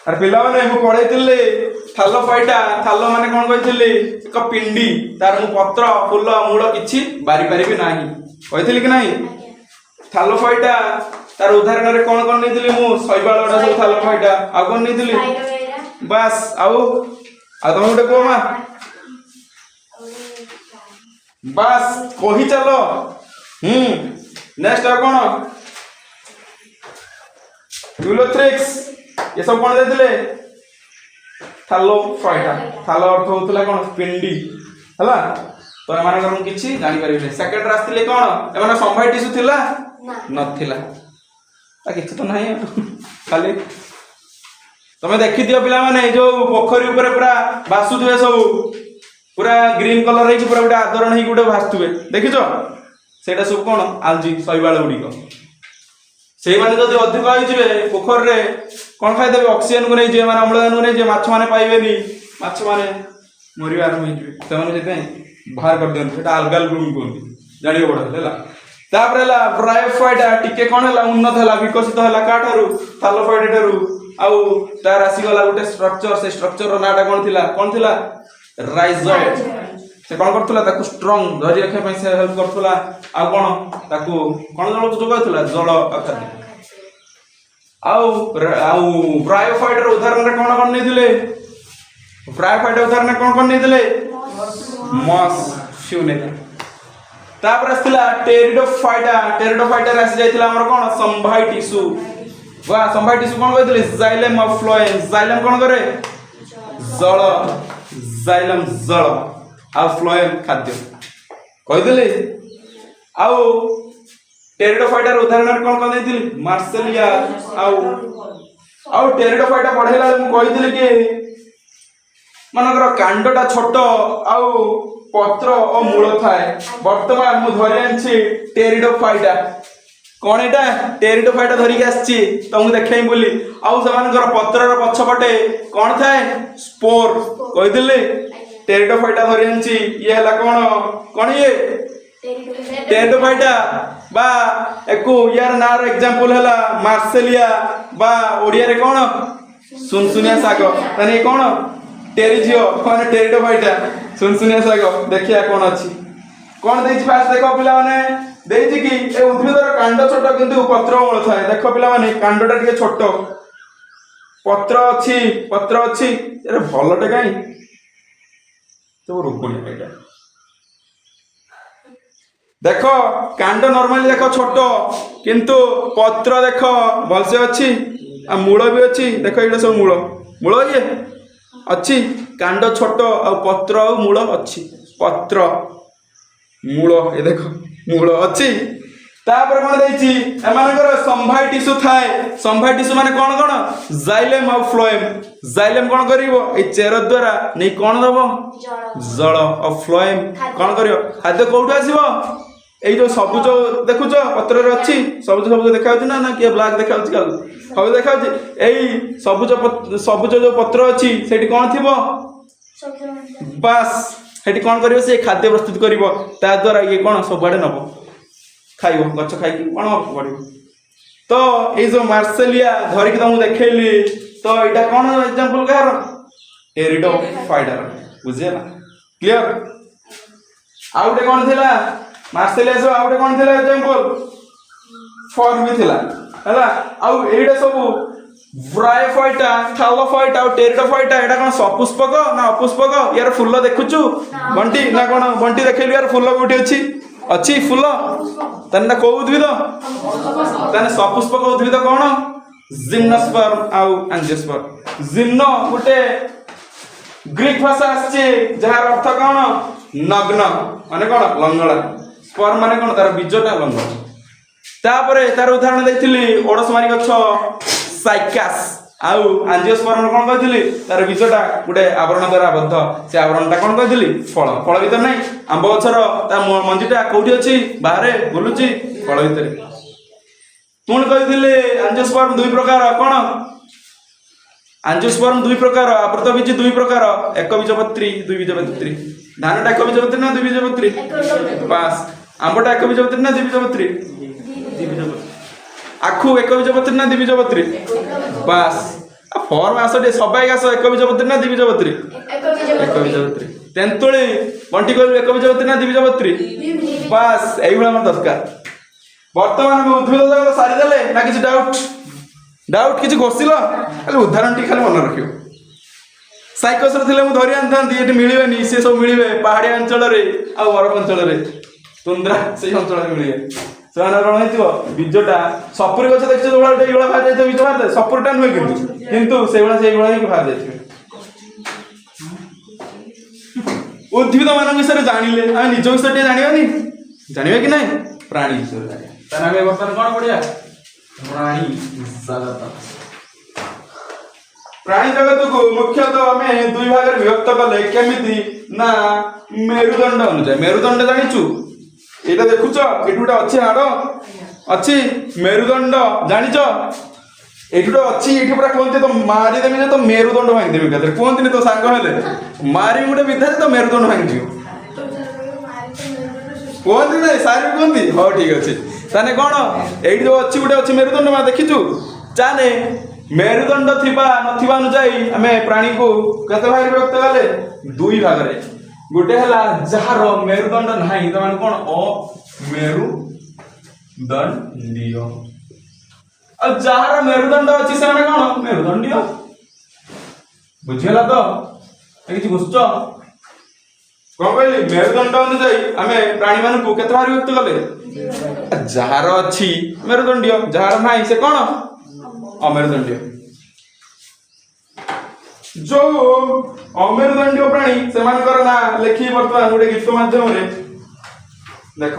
अरे पिला माने मु पढैथिले थालोफाइटा थालो माने कोन कहिथिले एक पिंडी तार मु पत्र फूल मूल किछि बारी पारिबि नाही कहिथिले कि नाही थालोफाइटा तार उदाहरण रे कोन नेथिले मु शैवालडा सब थालोफाइटा आ कोन नेथिले बस आउ आ तुम गोटे को मा बस कहि चलो नेक्स्ट आ कोन यूलोथ्रिक्स ये सब कोन देथिले थालोफाइटा थालो अर्थ होतला कोन पिंडी हला तो एमानकर मु किछि जानि परिबे सेकंड रास्तिले कोन एमाने संभाई टिसु थिला नथिला आ किछि तो नाही खाली तमे देखि दियो पिला माने जो पोखरी ऊपर पूरा भासुथुवे सब पूरा ग्रीन कलर हे पूरा गोटे आदरण हे गोटे भासुथुवे देखिछो सेटा सब कोन आलजी शैवाल गुडी से माने जदि अधिक आइजिबे पोखर रे कोन खाइ देबे ऑक्सीजन को नै जे माने अम्लजान को नै जे माछ माने पाइबेनी माछ माने मरि आरम होइजिबे से माने जेते बाहर कर देन सेटा अल्गाल ब्लूम कोन जानियो बड हैला तापर हैला ब्रायोफाइटा टिके कोन हैला उन्नत हैला विकसित हैला काठारु थालोफाइटा ठारु आउ तार आसी गला गोटे स्ट्रक्चर से स्ट्रक्चर रो नाटा कोन थिला राइजोइड से कोन करथला ताकू स्ट्रांग धरि रखे पय से हेल्प करथला आ कोन ताकू कोन जल जोगाथला जल अखाद्य आउ ब्रायोफाइट रो उदाहरण रे कोन नेदिले ब्रायोफाइट उदाहरण कोन नेदिले मॉस फ्यूने तापर आस्तिला टेरिडोफाइटा आसी जाइतिला हमर कोन संभाई टिश्यू वा संभाई टिश्यू कोन कहितले जाइलम ऑफ फ्लोएम जाइलम कोन करे जल जाइलम जल आ फ्लोएम खाद्य कहितले आउ टेरिडोफाइटा रो उदाहरण कोन देइतिली मार्सेलिया आउ टेरिडोफाइटा पढेला मु कहितले कि मनकर कांडटा छोट आउ पत्र और मूल थाए वर्तमान मु धरि आछि टेरिडोफाइटा कोन एटा टेरिडोफाइटा धरि के आछि तुमको देखै बोली आउ समानकर पत्र रो पछपटे कोन थाए स्पोर कहितले टेरिडोफाइटा धरि आछि ये हला कोन ये टेरिडोफाइटा बा एको यार नार एग्जांपल हला मार्सेलिया बा ओडिया रे कोन सुनसुनिया साग तने कोन टेरिजियो कोन टेरिडोफाइटा सुनसुनिया साग देखिया कोन अछि कोन देछि फास्ट देखो पिला माने देछि कि ए उद्भिदर कांड छोट किंतु पत्र मूल थाए देखो पिला माने कांडटा के छोट पत्र अछि एरे भलटे काई तो रोपणी एटा देखो कांड नॉर्मली देखो छोट किंतु पत्र देखो भलसे अछि आ मूल भी अछि देखो एटा सब मूल ये अच्छी कांड छोट आ पत्र आ मूल अच्छी पत्र मूल ए देखो मूल अच्छी तापर कोन देछि एमानकर संभाई टिश्यू थाए संभाई टिश्यू माने कोन जाइलेम आ फ्लोएम जाइलेम कोन करिवो ए चेर द्वारा नै कोन दबो जल आ फ्लोएम कोन करियो खाद्य कोउठ आसीबो ए जो सबुज देखुछ पत्र रे अछि सबुज देखाउछ ना कि ब्लैक देखाउछ का सब देखाउछ एई सबुज जो पत्र अछि सेठी कोन थिबो बस सेठी कोन करियो से खाद्य प्रस्तुत करिवो ता द्वारा ये कोन सबडे नबो खाइबो गच्छ खाइ कोन पडिबो तो ए जो मार्सेलिया धरि कि तुम देखैली तो एटा कोन एग्जांपल कहर टेरिडोफाइटा बुझेला क्लियर आउटे कोन थिला मार्सेलिया सो आउटे कोन थिला एग्जांपल फॉर्म भी थिला हला आउ एडा सब ब्रायोफाइटा थालोफाइटा और टेरिडोफाइटा एडा कोन सपुष्पक ना अपुष्पक यार फूल देखुछु बंटी ना कोन बंटी देखैली यार फूल कोठी अछि फूल तन्ना को उद्भिद तने सपुष्पक उद्भिद कोन जिम्नोस्पर्म आउ एंजियोस्पर्म जिम्नो गुटे ग्रीक भाषा आछि जहार अर्थ कोन नग्न माने कोन लंगड़ा स्पर्म माने कोन तार बीजटा लंगड़ा तापरे तार उदाहरण दैथिली ओडसमारी गछ साइकास आउ एंजियोस्पर्म कोन कहथिली तार बीजटा गुटे आवरण द्वारा आबद्ध से आवरणटा कोन कहथिली फल भीतर नै आंब गछर ता मंजीटा कोठी अछि बाहरे बुलुची फल भीतर पुन कहथिली एंजियोस्पर्म दुई प्रकार कोन एंजियोस्पर्म दुई प्रकार आवृतबीज दुई प्रकार एकबीजपत्री द्विबीजपत्री धानटा एकबीजपत्री ना द्विबीजपत्री पास आंबटा एकबीजपत्री ना द्विबीजपत्री द्विबीजपत्री आखु एकबीजपत्री ना द्विबीजपत्री पास ଫର୍ମ ଆସ ଟିକେ ସବାଇ ଘାସ ଏକବୀଜପତ୍ରୀ ନା ଦ୍ୱିବୀଜପତ୍ରୀ? ଏକବୀଜପତ୍ରୀ। ତେନ୍ତୁଳି ବଣ୍ଟି କହିଲୁ ଏକବୀଜପତ୍ରୀ ନା ଦ୍ୱିବୀଜପତ୍ରୀ? ବାସ୍ ଏଇଭଳିଆ ଆମର ଦରକାର। ବର୍ତ୍ତମାନ ଆମେ ଉଦ୍ଭିଦ ଜଗତ ସାରିଦେଲେ ନା କିଛି ଡାଉଟ୍ କିଛି ଘୋଷିଲ? ଖାଲି ଉଦାହରଣ ଟିକେ ଖାଲି ମନେ ରଖିବ। ସାଇକସରେ ଥିଲେ ମୁଁ ଧରି ଆଣିଥାନ୍ତି, ଏଠି ମିଳିବେନି, ସେ ସବୁ ମିଳିବେ ପାହାଡ଼ିଆ ଅଞ୍ଚଳରେ ଆଉ ବରଫ ଅଞ୍ଚଳରେ, ତୁନ୍ଦ୍ରା ସେଇ ଅଞ୍ଚଳରେ ମିଳିବେ। ସେମାନେ କ'ଣ ହେଇଥିବ ବୀଜଟା ସପୁରି ଗଛ ଦେଖିଛ ଯୋଉ ଭଳିଆ ଏଇଭଳିଆ ବାହାରି ଯାଇଥିବ ବୀଜ ବାହାରିଥାଏ, ସପୁରିଟା ନୁହେଁ କିନ୍ତୁ ସେଇଭଳିଆ ହେଇକି ବାହାରି ଯାଇଥିବେ। ଉଦ୍ଭିଦ ମାନଙ୍କ ବିଷୟରେ ଜାଣିଲେ ଆମେ ନିଜ ବିଷୟରେ ଟିକେ ଜାଣିବା କି ନାହିଁ? ପ୍ରାଣୀ ବିଷୟରେ ଜାଣିବା। ତାହେଲେ ଆମେ ବର୍ତ୍ତମାନ କ'ଣ ପଢ଼ିବା? ପ୍ରାଣୀ ଜଗତ। ପ୍ରାଣୀ ଜଗତକୁ ମୁଖ୍ୟତଃ ଆମେ ଦୁଇ ଭାଗରେ ବିଭକ୍ତ କଲେ। କେମିତି ନା ମେରୁଦଣ୍ଡ ଅନୁଯାୟୀ। ମେରୁଦଣ୍ଡ ଜାଣିଛୁ? ଏଇଟା ଦେଖୁଛ, ଏଠି ଗୋଟେ ଅଛି ହାଡ଼ ଅଛି, ମେରୁଦଣ୍ଡ ଜାଣିଛ? ଏଠି ଗୋଟେ ଅଛି, ଏଠି ପୁରା କୁହନ୍ତି ତ ମାରିଦେବି ଯେ ତ ମେରୁଦଣ୍ଡ ଭାଙ୍ଗିଦେବି ଏକାଥରେ। କୁହନ୍ତିନି ତ ସାଙ୍ଗ ହେଲେ ମାରିବି ଗୋଟେ ବିଧା ଯେ ତ ମେରୁଦଣ୍ଡ ଭାଙ୍ଗିଯିବ, କୁହନ୍ତି ନାଇଁ ସାର୍ କୁହନ୍ତି? ହଉ ଠିକ ଅଛି। ତାହେଲେ କ'ଣ ଏଇଠି ଯୋଉ ଅଛି ଗୋଟେ ଅଛି ମେରୁଦଣ୍ଡ, ମା ଦେଖିଛୁ? ତାହେଲେ ମେରୁଦଣ୍ଡ ଥିବା ନଥିବା ଅନୁଯାୟୀ ଆମେ ପ୍ରାଣୀକୁ କେତେ ଭାଗରେ ବିଭକ୍ତ କଲେ? ଦୁଇ ଭାଗରେ। ଗୋଟେ ହେଲା ଯାହାର ମେରୁଦଣ୍ଡ ନାହିଁ, ସେମାନେ କ'ଣ? ଅମେରୁଦଣ୍ଡୀୟ। ଆଉ ଯାହାର ମେରୁଦଣ୍ଡ ଅଛି ସେମାନେ କ'ଣ? ମେରୁଦଣ୍ଡୀୟ। ବୁଝିଗଲା ତ? କିଛି ବୁଝୁଛ? କ'ଣ କହିଲି? ମେରୁଦଣ୍ଡ ଅନୁଯାୟୀ ଆମେ ପ୍ରାଣୀ ମାନଙ୍କୁ କେତେ ଭାଗରେ ବିଭକ୍ତ କଲେ? ଯାହାର ଅଛି ମେରୁଦଣ୍ଡୀୟ, ଯାହାର ନାହିଁ ସେ କ'ଣ? ଅମେରୁଦଣ୍ଡୀୟ। ଯୋଉ ଅମେରୁଦଣ୍ଡୀୟ ପ୍ରାଣୀ ସେମାନଙ୍କର ନାଁ ଲେଖି ବର୍ତ୍ତମାନ ଗୋଟେ ଗୀତ ମାଧ୍ୟମରେ ଦେଖ।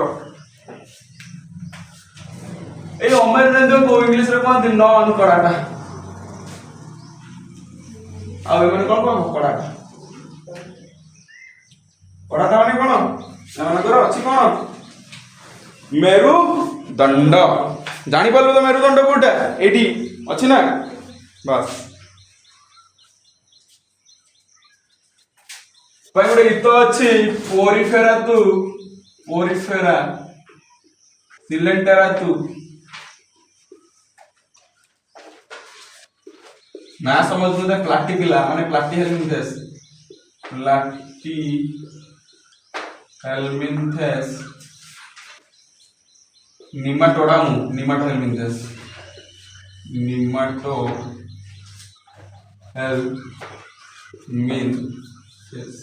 ଏଇ ଅମେରୁଦଣ୍ଡୀୟକୁ ଇଂଲିଶରେ କୁହନ୍ତି ନନ୍ କଡ଼ାଟା, ଆଉ ଏମାନେ କ'ଣ କଡ଼ାଟା। କଡ଼ାଟା ମାନେ କ'ଣ? ସେମାନଙ୍କର ଅଛି କ'ଣ? ମେରୁଦଣ୍ଡ। ଜାଣିପାରିଲୁ ତ ମେରୁଦଣ୍ଡ କୋଉଟା? ଏଇଠି ଅଛି ନା? ବାସ୍। ଗୋଟେ ଗୀତ ଅଛି, ପୋରିଫେରା ତୁ ପୋରିଫେରା ସିଲେଣ୍ଟେରା ତୁ। ନା समझ में प्लाटिपिला माने प्लाटिहेलमिन्थेस, प्लाटिहेलमिन्थेस निमाटोडामु निमाटोहेलमिन्थेस निमाटोहेलमिन्थेस।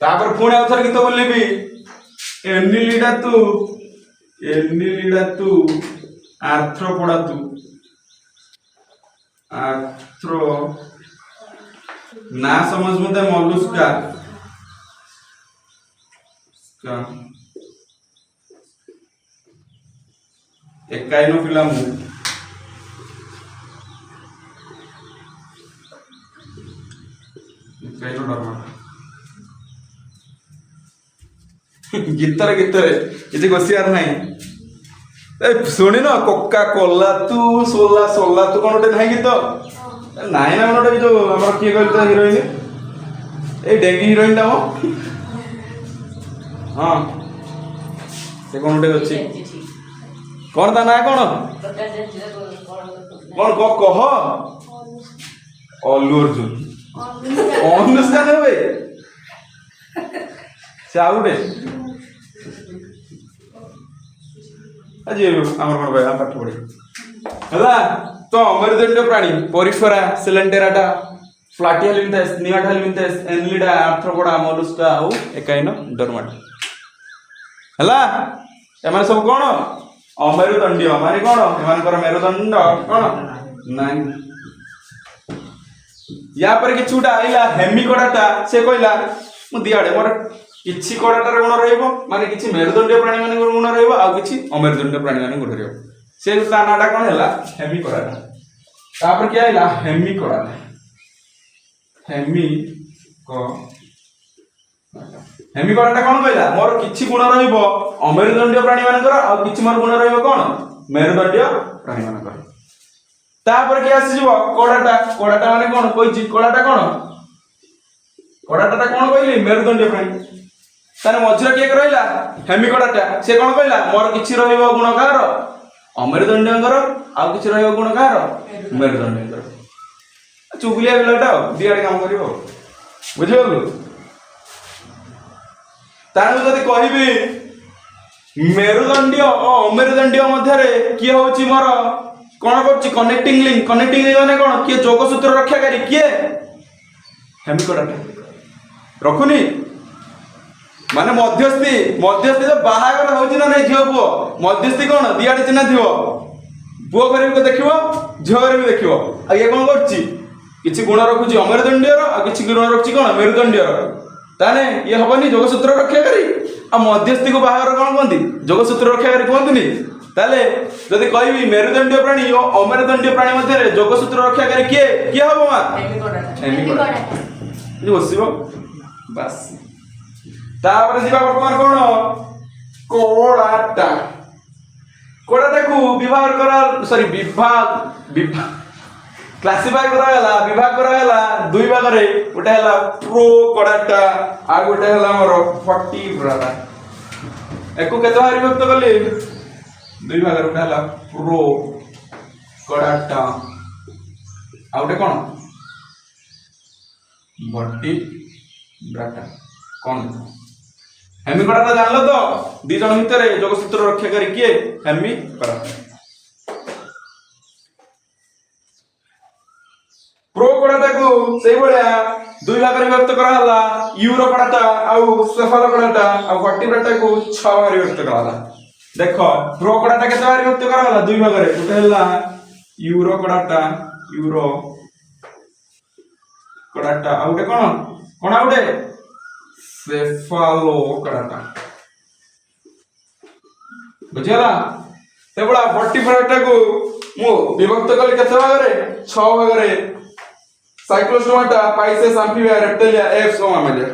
तापर पुणे आउथर गीत बोलबी, एनिलिडा तू आर्थ्रोपोडा तू आर्थ्रो। ना समझ में मोलुस्का एकाइनोफिलम गीतरे किसी गोसियार नहीं शुणी न कोका कोला तू सोला सोला तू कौन गोटे नहीं गीत नाई ना गोटे जो आम किए कहल तो हिरोइन ए डेंगी हिरोइन टा हाँ से कौन गोटे अच्छी कौन ता ना कौन कौन कह अल्लू अर्जुन अनुष्का ने भाई से आउ गोटे आज आम कौन भाई पाठ पढ़े है तो अमेरुदंड प्राणी पोरिफेरा सिलेंटेराटा प्लाटिहेलमिन्थेस निमाटोहेलमिन्थेस एनिलिडा आर्थ्रोपोडा मोलुस्का और एकाइनोडर्माटा है एम सब कौन अमेरुदंडीय माने कौन एमानकर मेरुदंड कौन नाइन। या पर कि छुटा आइला हेमिकोडाटा से कहला मु दियाडे मोर किछि कोडाटार गुण रहइबो माने किछि मेरुदंडीय प्राणी माने गुण रहइबो आ किछि अमेरुदंडीय प्राणी माने गुण रहइबो से नाटा कोन हैला हेमिकोडाटा। तापर कि आइला हेमिकोडाटा हेमिकोडाटा कोन कहला मोर किछि गुण रहइबो अमेरुदंडीय प्राणी मानकर आ किछि मोर गुण रहइबो कोन मेरुदंडीय प्राणी मानकर। तापर कि आसीबो कोडाटा कोडाटा माने कोन कहिछि कोडाटा कोन कोडाटा कोन कहली मेरुदंडीय प्राणी ताने मझिरा के रहिला हेमिकोडाटा से कोन कहला मोर किछि रहइबो गुण कार अमेरुदंडीयकर आ किछि रहइबो गुण कार मेरुदंडीयकर। ଚୁଗୁଲିଆ ପିଲାଟା ଦିଆଡେ କାମ କରିବ ବୁଝିପାରିଲୁ। ତାହେଲେ ଯଦି କହିବି ମେରୁଦଣ୍ଡୀୟ ଓ ଅମେରୁଦଣ୍ଡୀୟ ମଧ୍ୟରେ କିଏ ହଉଛି ମୋର କଣ କରୁଛି କନେକ୍ଟିଂ ଲିଙ୍କ ମାନେ କଣ କିଏ ଯୋଗସୂତ୍ର ରକ୍ଷାକାରୀ କିଏ ହେମିକଡାଟା ରଖୁନି ମାନେ ମଧ୍ୟସ୍ଥି ତ ବାହାଘର ହଉଛି ନା ନାଇଁ ଝିଅ ପୁଅ ମଧ୍ୟସ୍ଥି କଣ ଦିଆଡେ ଚିହ୍ନା ଥିବ ପୁଅ ଘରେ ବି ଦେଖିବ ଝିଅ ଘରେ ବି ଦେଖିବ ଆଉ ଇଏ କଣ କରୁଛି କିଛି ଗୁଣ ରଖୁଛି ଅମେରୁଦଣ୍ଡୀୟର ଆଉ କିଛି ଗୁଣ ରଖୁଛି କଣ ମେରୁଦଣ୍ଡୀୟର ତାହେଲେ ଇଏ ହବନି ଯୋଗସୂତ୍ର ରକ୍ଷାକାରୀ ଆଉ ମଧ୍ୟସ୍ଥିକୁ ବାହାଘର କଣ କୁହନ୍ତି ଯୋଗସୂତ୍ର ରକ୍ଷାକାରୀ କୁହନ୍ତିନି। ତାହେଲେ ଯଦି କହିବି ମେରୁଦଣ୍ଡୀୟ ପ୍ରାଣୀ ଓ ଅମେରୁଦଣ୍ଡୀୟ ପ୍ରାଣୀ ମଧ୍ୟରେ ଯୋଗସୂତ୍ର ରକ୍ଷାକାରୀ କିଏ ହବ ମା ବସିବ ବାସ୍। ତାପରେ ଯିବା ବର୍ତ୍ତମାନ କଣ କୋଡ଼ାଟାକୁ ବିଭାଗ କ୍ଲାସିଫାଇ କରାଗଲା ବିଭାଗ କରାଗଲା ଦୁଇ ଭାଗରେ ଗୋଟେ ହେଲା ପ୍ରୋ କୋଡ଼ାଟା ଆଉ ଗୋଟେ ହେଲା ଆମର ଫର୍ଟିବ୍ରାଟା। ଏକୁ କେତେ ଭାଗରେ ବିଭକ୍ତ କଲି ଦୁଇ ଭାଗରେ ଗୋଟେ ହେଲା ପ୍ରୋ କୋଡ଼ାଟା ଆଉ ଗୋଟେ କଣ ଭର୍ଟିବ୍ରାଟା କଣ ହେମିକଡାଟା ଜାଣିଲ ତ ଦି ଜଣ ଭିତରେ ଯୋଗସୂତ୍ର ରକ୍ଷାକାରୀ କିଏ ହେମିକଡାଟା। ପ୍ରୋ କୋଡ଼ାଟାକୁ ସେଇଭଳିଆ ଦୁଇ ଭାଗରେ ବିଭକ୍ତ କରାହେଲା ୟୁରୋ କୋଡ଼ାଟା ଆଉ ସେଫାଲୋ କୋଡ଼ାଟା ଆଉ ଭର୍ଟିବ୍ରାଟାକୁ 6 ଭାଗରେ ବିଭକ୍ତ କରାହେଲା। ଦେଖ ପ୍ରୋ କୋଡ଼ାଟା କେତେ ଭାଗରେ ବିଭକ୍ତ କରାହେଲା ଦୁଇ ଭାଗରେ ଗୋଟେ ହେଲା ୟୁରୋ କୋଡ଼ାଟା ଆଉ ଗୋଟେ କଣ ଆଉ ଗୋଟେ ସେଫାଲୋ କୋଡ଼ାଟା ବୁଝିଗଲା। ସେଭଳିଆ ଭର୍ଟିବ୍ରାଟାକୁ ମୁଁ ବିଭକ୍ତ କଲି କେତେ ଭାଗରେ 6 ଭାଗରେ ସାଇକ୍ଲୋଷ୍ଟୋମାଟା ପାଇସେସ୍ ଆମ୍ଫିବିଆ ରେପ୍ଟିଲିଆ ଏପ୍ସ ଓ ମାମାଲିଆ।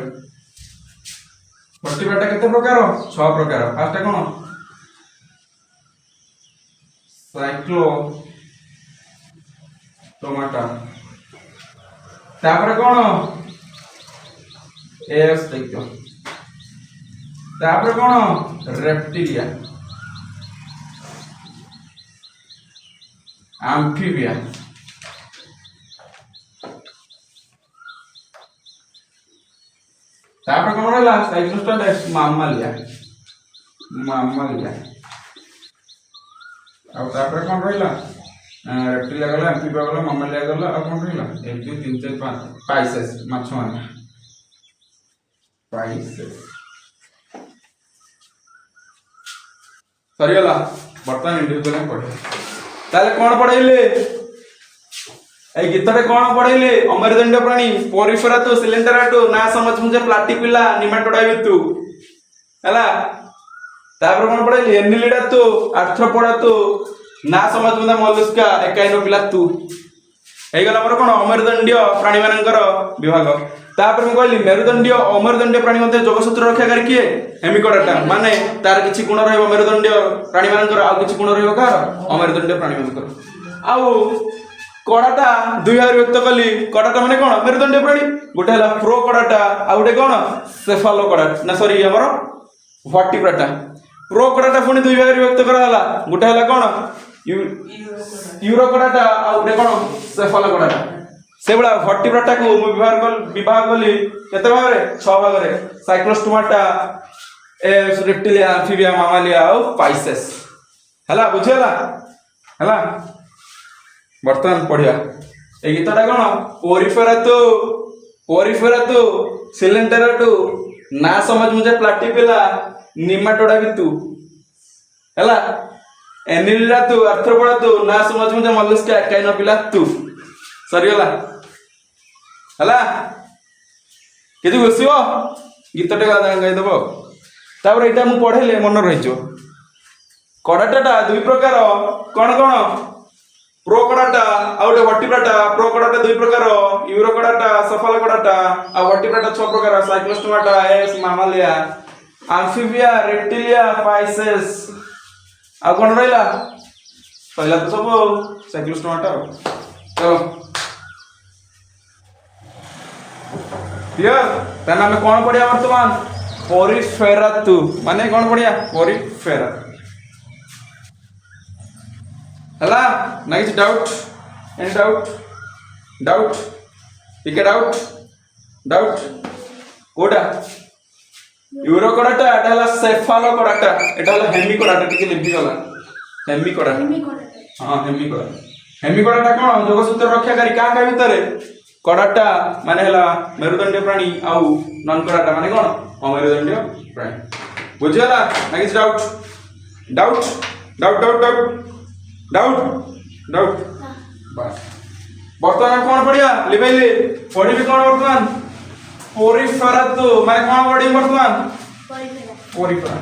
ଭର୍ଟିବ୍ରାଟା କେତେ ପ୍ରକାର 6 ପ୍ରକାର। ଫାଷ୍ଟ କଣ ସାଇକ୍ଲୋଷ୍ଟୋମାଟା ତାପରେ କଣ एस देखो तापर कौन रेप्टिलिया एम्फीबिया तापर कौन रहला साइक्लोस्टोडेक्स मामालिया और तापर कौन रहला रेप्टिलिया गला एम्फीबिया गला मामालिया गला और कौन रहला 1 2 3 4 5 पाइसेस माछ माने सरीगला बर्तमान इंडिविजुअल पढ़े ताले कौन पढ़ाइले ए गीतरे कौन पढ़ाइले अमेरुदंड प्राणी पोरिफेरातु सिलेंडराटु ना समझ मुझे प्लाटिपिला निमाटोडावितु हला तापर कौन पढ़ाइले एनिलिडातु आर्थ्रोपोडातु ना समझ मुझे मोलस्का एकाइनोपिलातु हे गला हमर कोन अमेरुदंडीय प्राणी मानकर विभाग। तापर मैं कहली मेरुदंडीय अमेरुदंडीय प्राणी मध्य जोगसूत्र रक्षाकारी किए हेमिकोडाटा माने तार किछि गुण रहबो मेरुदंडीय प्राणी मानकर आ किछि गुण रहबो कार अमेरुदंडीय प्राणी मानकर आउ कोडाटा दुई भाग व्यक्त कली कोडाटा माने कोन मेरुदंडीय प्राणी गोटे हला प्रो कोडाटा आ गोटे कोन सेफालो कोडाटा ना सॉरी हमर वर्टिब्राटा प्रो कोडाटा पुनी दुई भाग व्यक्त करा हला गोटे हला कोन यूरो कोडाटा आ गोटे कोन सेफालो कोडाटा से बड़ा वर्टिब्राटा को विभाग कली केते Bhagare 6 Bhagare Cyclostomata apps reptilia amphibia मामालिया और पाइसेस हला बुझियला हला वर्तमान पढ़िया ए गीतटा कोन पोरिफेरातु सिलेंडराटु ना समझ मुझे प्लाटिपिला निमाटोडा बितु हला एनिलिडातु आर्थ्रोपोडातु ना समझ मुझे मोलस्का एकाइनोपिलातु सरीगला हला केदि बसिबो गीतटे गाई देबो तापर एटा मु पढेले मन रहिजो कोडाटाटा दुई प्रकार कोन प्रो कोडाटा आ गोटे वर्टिब्राटा प्रो कोडाटा दुई प्रकार यूरो कोडाटा सेफालो कोडाटा आ वर्टिब्राटा 6 प्रकार साइक्लोस्टोमाटा एस मामालिया एम्फीबिया रेप्टिलिया पाइसेस आ कोन रहला पहिला तो सब साइक्लोस्टोमाटा चलो क्लियर ताना हमें कौन पढ़िया वर्तमान पोरिफेरातु माने कौन पढ़िया पोरिफेरा हला ना किछ डाउट एनी डाउट डाउट टिके डाउट डाउट कोटा यूरोकोडाटा एटा हला सेफालोकोडाटा एटा हला हेमिकोडाटा टिके लिपि गला हेमिकोडाटा हां हेमिकोडाटा कोन जोगसूत्र रक्षाकारी का भितरे कोडाटा माने हला मेरुदंड प्राणी आउ नन कोडाटा माने कोन अमेरुदंड प्राणी बुझियला नाकिस doubt doubt doubt doubt doubt doubt doubt बस वर्तमान कोन पडिया लिबैले पढिबी कोन वर्तमान पोरिफेरा तो माने कोन पढि वर्तमान पोरिफेरा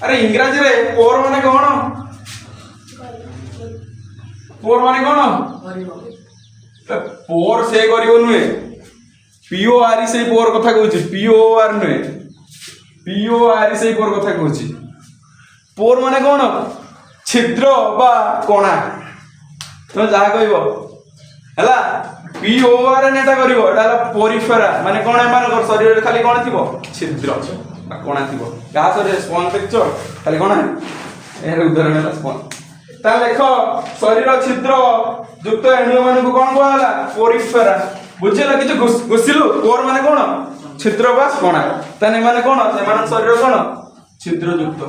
अरे इंग्रजी रे पोर माने कोन पोर माने कोन पोर से करियो नुए पीओ आर से पोर कथा कहूची पीओ आर नुए पीओ आर से पोर कथा कहूची पोर माने कोन छिद्र बा कोणा तो जा कहबो हला पीओ आर नेटा करिवो एटा पोरिफेरा माने कोन एमान शरीर खाली कोन थिबो छिद्र बा कोणा थिबो का शरीर स्पॉन पिक्चर खाली कोन ए उदाहरण है स्पॉन ता लेखो शरीर छिद्र युक्त एणु मान को कोन कहला पोरिफेरा बुझिला किछ घुसिलु पोर माने कोन छिद्र बा कोणा तने माने कोन से मान शरीर कोन छिद्र युक्त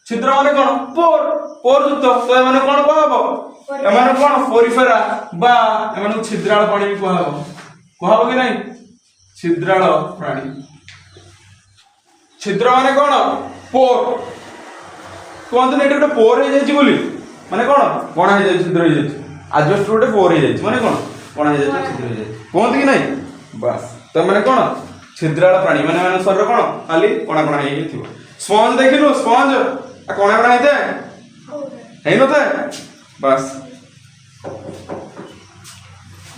छिद्र माने कोन पोर युक्त तो ए माने कोन कहबो ए माने कोन पोरिफेरा बा ए माने छिद्राळ प्राणी कहबो कि नहीं छिद्राळ प्राणी छिद्र माने कोन पोर कोन ने एटा पोर हे जाई बोली माने कोन कोणा हे जाई छिद्र हे जाई आजस्ट रोटे पोर हे जाई माने कोन कोणा हे जाई छिद्र हे जाई कोन कि नहीं बस तो माने कोन छिद्राळ प्राणी माने शरीर कोन खाली कोणा कोणा हे थिबो स्पंज देखिनु स्पंज आ कोणा कोणा हेते हे नते बस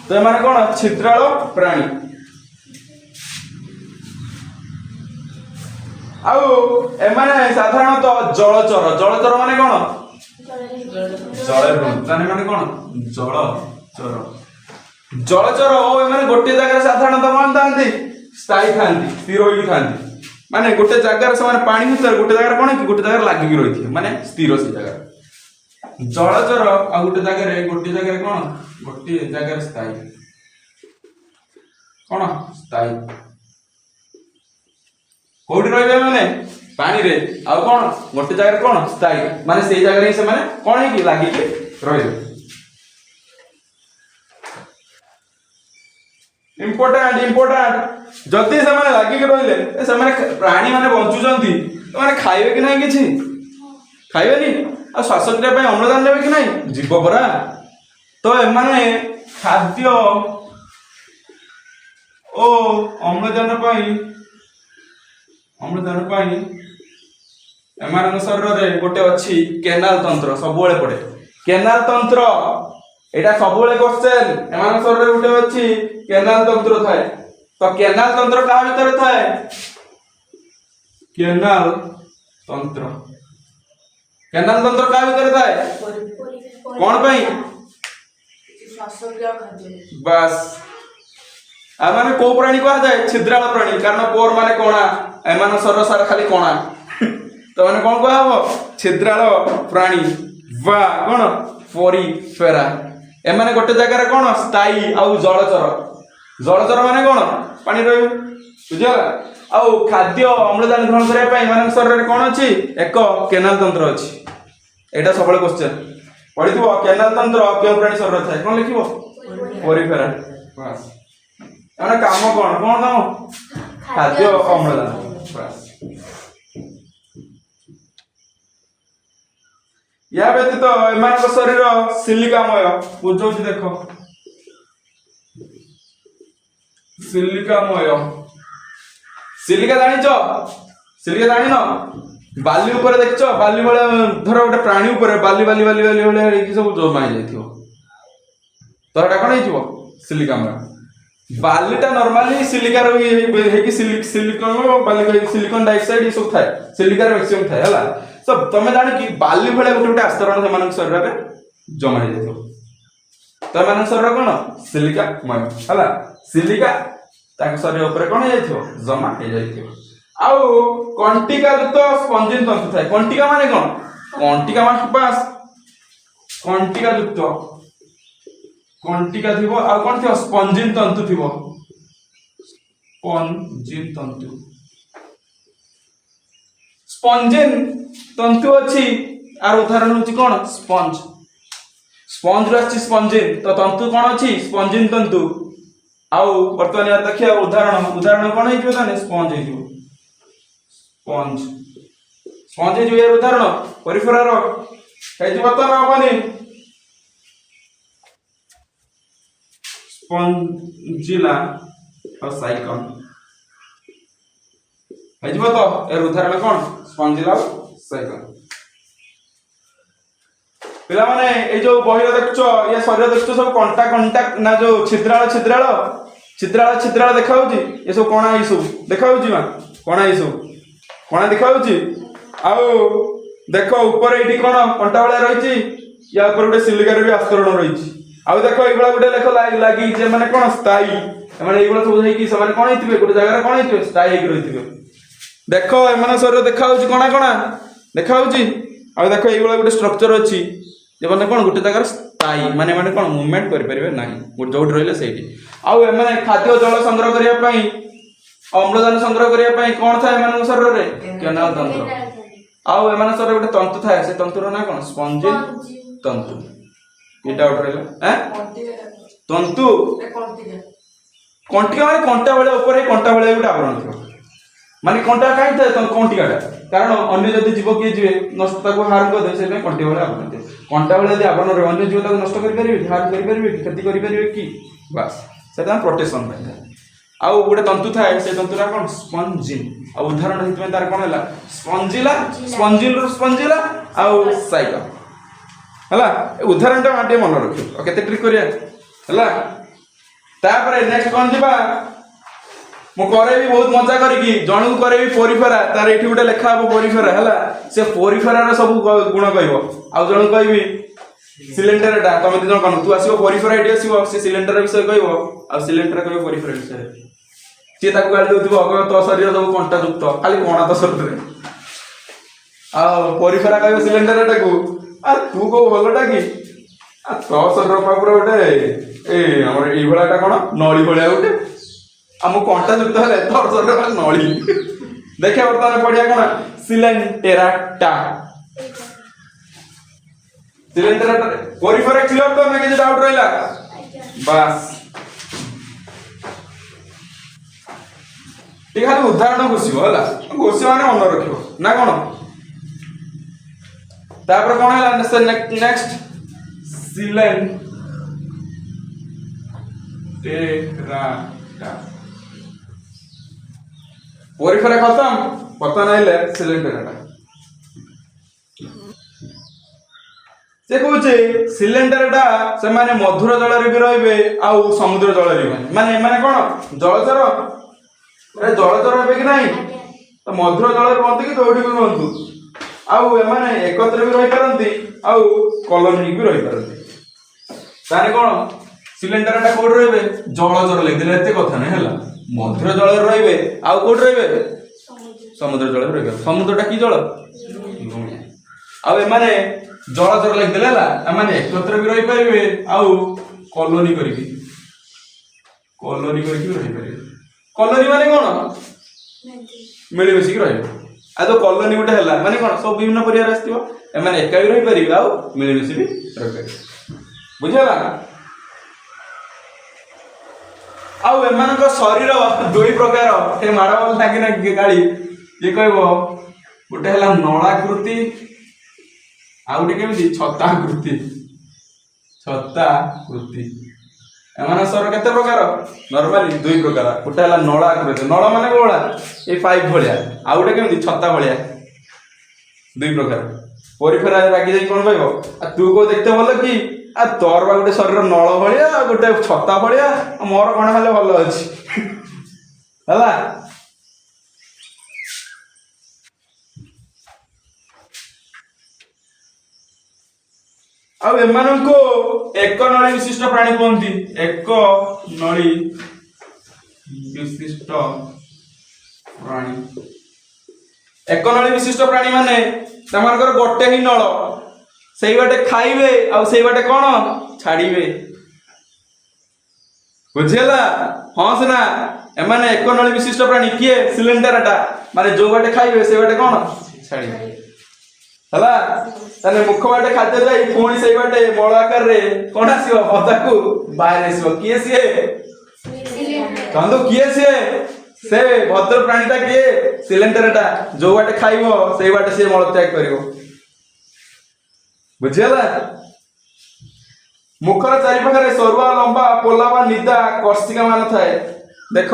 तो माने कोन छिद्राळ प्राणी आउ एमाने साधारणतः जलचर माने कोन जले ताने माने कोन जलचर ओ एमाने गोटे जगह साधारणतः मान थांती स्थायी थांती स्थिर होई थांती माने गोटे जगह से माने पानी भीतर गोटे जगह कोन कि गोटे जगह लागि कि रहिथि माने स्थिर से जगह जलचर आ गोटे जगह कोन गोटे जगह स्थायी कोन स्थायी कोडी रहबे माने पानी रे आ कोन गोटे जगह कोन स्थायी माने सेही जगह से माने कोन है कि लागि के रहबे इंपोर्टेंट जति से माने लागि के रहले से माने प्राणी माने बंचु जंती तो माने खाइबे कि नहीं किछि खाइबे नी आ श्वास क्रिया पे अम्लजान लेबे कि नहीं जीव परा तो ए माने खाद्य ओ अम्लजान पाई एमान शरीर रे गोटे अछि केनाल तंत्र सबोले पड़े केनाल तंत्र एटा सबोले क्वेश्चन एमान शरीर रे गोटे अछि केनाल तंत्र थाए तो केनाल तंत्र का भीतर थाए केनाल तंत्र का भीतर थाए कोन पई बस आ माने को प्राणी कहा जाए छिद्राळ प्राणी कारण पोर माने कोणा एमान शरीर सारा खाली कोणा तो माने कोन कहबो छिद्राळ प्राणी वा कोन पोरिफेरा एमाने गोटे जगह रे कोन स्थायी आ जलचर माने कोन पानी रहबे बुझला आ खाद्य अम्लजान ग्रहण करे पई एमान शरीर रे कोन अछि एक केनाल तंत्र अछि एटा सबले क्वेश्चन पढिथबो केनाल तंत्र के प्राणी शरीर थाए कोन लिखिबो पोरिफेरा बस एना काम कोन काम खाद्य अम्लजान बस या व्यतीत एमान शरीर सिलिकामय बुझौछि देखो सिलिका जानिनो बाली ऊपर देखछो बाली वाला धर गोटे प्राणी ऊपर बाली सब जमा हो जाइथियो तो एटा कोन हिथिबो सिलिकामय बालीटा नॉर्मली सिलिका रही है कि सिलिकॉन डाइऑक्साइड सब थाए सिलिका मैक्सिमम थाए हला सब तमे जानि कि बाली भले गोटे आस्तरण से मानक शरीर रे जमा हो जाइतो तो मानक शरीर कोन सिलिका मय हला सिलिका ताक शरीर ऊपर कोन हो जाइतो जमा हो जाइतो आउ कंटिका तो स्पंजिन तंतु थाए कंटिका माने कोन कंटिका माने पास कंटिका युक्त कंटिका थिबो आ कोन थिबो स्पंजिन तंतु थिबो स्पंजिन तंतु स्पंजिन तंतु अछि आर उदाहरण होछि कोन स्पंज स्पंज रछि स्पंजिन तो तंतु कोन अछि स्पंजिन तंतु आउ वर्तमान यार देखिया उदाहरण उदाहरण कोन हे ताने स्पंज हे स्पंज स्पंज हे यार उदाहरण परिफरार हे बता ना हबनी स्पंजिला और साइकन हे तो यार उदाहरण कोन स्पंजिला और साइकन पिला माने ए जो बहिर देखछो या शरीर देखछो सब कंटा कंटा ना जो छिद्राळ छिद्राळ छिद्राळ छिद्राळ देखाउची ए सब कोणा ई सब देखाउची मा कोणा ई सब कोणा देखाउची आउ देखो ऊपर एठी कोन कंटा वाला रहिची या ऊपर गुटे सिलिकार भी आस्तरण रहिची आउ देखो एबला गुटे लेखो लागी जे माने कोन स्थायी माने एबला सब हेकी से माने कोन हितबे गुटे जगह कोन हितबे स्थायी हेक रहितबे देखो ए माने शरीर देखाउची कोणा कोणा देखाउची आउ देखो एबला गुटे स्ट्रक्चर अछि जे माने कोन गुटे जगह स्थायी माने माने कोन मूवमेंट करि परिबे नाही गुटे जोड रहिले सेठी आउ ए माने खाद्य जल संग्रह करिया पई अम्लजान संग्रह करिया पई कोन थाए माने शरीर रे केनाल तंत्र आउ ए माने शरीर गुटे तंतु थाए से तंतुर ना कोन स्पंजिन तंतु एटा उठ रहला तंतु कंटिका माने कंटा वाले ऊपर कंटा वाले गुटे आवरण थियो माने कंटा काई थाए त कंटिकाटा कारण अन्य जदि जीव के जीवे नष्ट ताको हार्म कर दे से में कंटे वाले आवरण थे कंटा वाले यदि आवरण रे अन्य जीव ताको नष्ट करि परिबे हार्म करि परिबे क्षति करि परिबे की बस सेटा प्रोटेक्शन पाए आउ गुटे तंतु थाए से तंतुरा कोन स्पंजिन आ उदाहरण हित में तार कोन हला स्पंजिला स्पंजिन रो स्पंजिला आउ साइकल हला उदाहरण टा माटे मन रखियो केते ट्रिक करिया हला तापरे नेक्स्ट कोन दिबा मु करे भी बहुत मजा करी जणु करे भी परिफेरा तार एठी गुटे लेखा हो परिफेरा हला से परिफेरा रे सब गुण कहबो आ जणु कहबी सिलेंडर टा तमे दिनो कनु तू आसीबो परिफेरा एठी आसीबो से सिलेंडर विषय कहबो आ सिलेंडर कहबो परिफेरा विषय से ताको गाल देउथिबो अगो तो शरीर सब कंटा युक्त खाली कोणा तो शरीर रे आ परिफेरा कहबो सिलेंडर टा को आ तू को भलोटा की आ तो शरीर पापुर गोटे ए हमर ई भलाटा कोन नळी भलिया गोटे हम कंटा युक्त है तोर शरीर नळी देखिए वर्तमान पढ़िया कोन सिलेंटेराटा सिलेंटेराटा परिफेरा क्लियर तो ना के डाउट रहला बस ठीक है उदाहरण घोषिबो हला घोषि माने मन रखिबो ना कोन तापर कोन हला नेक्स्ट सिलेंटेराटा परिफेरा खत्म पता नाइले सिलेंडरटा से कहूचे सिलेंडरटा से माने मधुर जल रे भी रहबे आ समुद्र जल रे माने माने कोन जलचर अरे जलचर हेबे कि नाही तो मधुर जल रे रहंती कि दोडी भी रहंतु आ माने एकत्र भी रहि परंती आ कॉलोनी भी रहि परंती ताने कोन सिलेंडरटा कोड रहबे जलचर लेदिले एते कथा नै हला मधुर जल रहिबे आ कोड रहिबे समुद्र जल रहिबे समुद्रटा की जल आ माने जल जल लाग देला माने एकत्र भी रहि परिबे आ कॉलोनी करिबे कॉलोनी करिबे रहि परिबे कॉलोनी माने कोन मिली मिसी रहिबे आ तो कॉलोनी गुटे हला माने कोन सब विभिन्न परिवार आस्तिबो ए माने एका भी रहि परिबे आ मिली मिसी भी रहि परिबे बुझला आउ एमानक शरीर दुई प्रकार ए माड़ा बल लागी ना गाड़ी ये कहबो गुटे हला नळाकृति आ गुटे केमिति छताकृति छताकृति एमान शरीर केते प्रकार नॉर्मली दुई प्रकार गुटे हला नळाकृति नळ माने कोळा ए पाइप भलिया आ गुटे केमिति छता भलिया दुई प्रकार परिफेरा लागी जाई कोन कहबो आ तू को देखते भलो की आ तोर बा गुटे शरीर नळ भलिया गुटे छता भलिया मोर कोन हाले भलो अछि हला अब एमानन को एक नळी विशिष्ट प्राणी कोनती एक नळी विशिष्ट प्राणी एक नळी विशिष्ट प्राणी माने तमानकर गोटे ही नळ ସେଇ ବାଟେ ଖାଇବେ ଆଉ ସେଇ ବାଟେ କଣ ଛାଡ଼ିବେ। ବୁଝିହେଲା? ହଁ ସିନା ଏମାନେ ଏକ ନଳୀ ବିଶିଷ୍ଟ ପ୍ରାଣୀ। କିଏ? ସିଲିଣ୍ଡରଟା। ମାନେ ଯୋଉ ବାଟେ ଖାଇବେ ସେଇ ବାଟେ କଣ ଛାଡ଼ିବେ। ହେଲା? ତାହେଲେ ମୁଖ ବାଟେ ଖାଦ୍ୟ ଯାଇ ପୁଣି ସେଇ ବାଟେ ମଳ ଆକାରରେ କଣ ଆସିବ? ପଦାକୁ ବାହାରି ଆସିବ। କିଏ ସିଏ? କହନ୍ତୁ କିଏ ସିଏ? ସେ ଭଦ୍ର ପ୍ରାଣୀଟା କିଏ? ସିଲିଣ୍ଡରଟା। ଯୋଉ ବାଟେ ଖାଇବ ସେଇ ବାଟେ ସିଏ ମଳତ୍ୟାଗ କରିବ। ବୁଝିହେଲା? ମୁଖର ଚାରିପାଖରେ ସରୁଆ ଲମ୍ବା ପୋଲା ବା ନିଦା କର୍ଷିକା ମାନ ଥାଏ। ଦେଖ